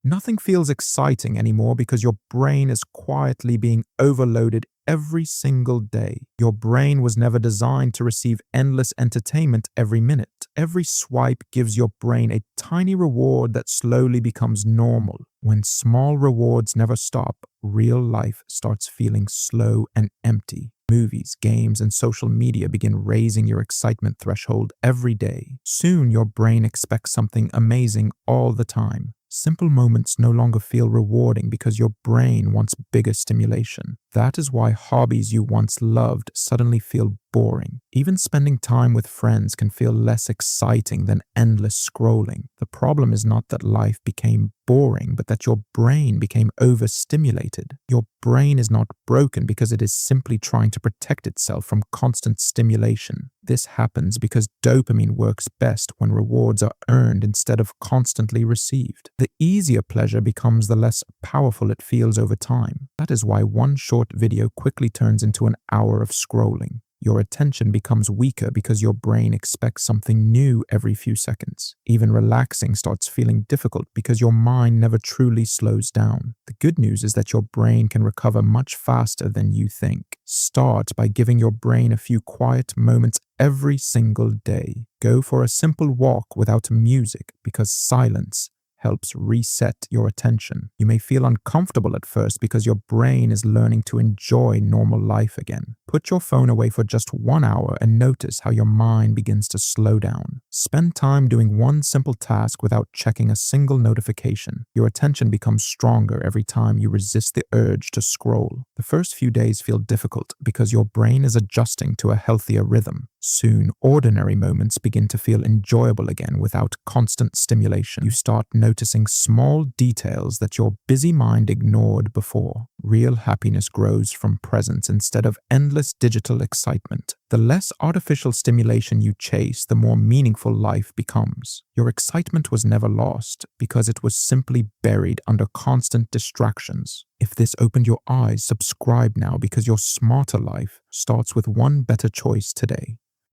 Nothing feels exciting anymore because your brain is quietly being overloaded every single day. Your brain was never designed to receive endless entertainment every minute. Every swipe gives your brain a tiny reward that slowly becomes normal. When small rewards never stop, real life starts feeling slow and empty. Movies, games, and social media begin raising your excitement threshold every day. Soon, your brain expects something amazing all the time. Simple moments no longer feel rewarding because your brain wants bigger stimulation. That is why hobbies you once loved suddenly feel boring. Even spending time with friends can feel less exciting than endless scrolling. The problem is not that life became boring, but that your brain became overstimulated. Your brain is not broken because it is simply trying to protect itself from constant stimulation. This happens because dopamine works best when rewards are earned instead of constantly received. The easier pleasure becomes the less powerful it feels over time. That is why one short video quickly turns into an hour of scrolling. Your attention becomes weaker because your brain expects something new every few seconds. Even relaxing starts feeling difficult because your mind never truly slows down. The good news is that your brain can recover much faster than you think. Start by giving your brain a few quiet moments every single day. Go for a simple walk without music because silence helps reset your attention. You may feel uncomfortable at first because your brain is learning to enjoy normal life again. Put your phone away for just 1 hour and notice how your mind begins to slow down. Spend time doing one simple task without checking a single notification. Your attention becomes stronger every time you resist the urge to scroll. The first few days feel difficult because your brain is adjusting to a healthier rhythm. Soon, ordinary moments begin to feel enjoyable again without constant stimulation. You start noticing small details that your busy mind ignored before. Real happiness grows from presence instead of endless digital excitement. The less artificial stimulation you chase, the more meaningful life becomes. Your excitement was never lost because it was simply buried under constant distractions. If this opened your eyes, subscribe now because your smarter life starts with one better choice today.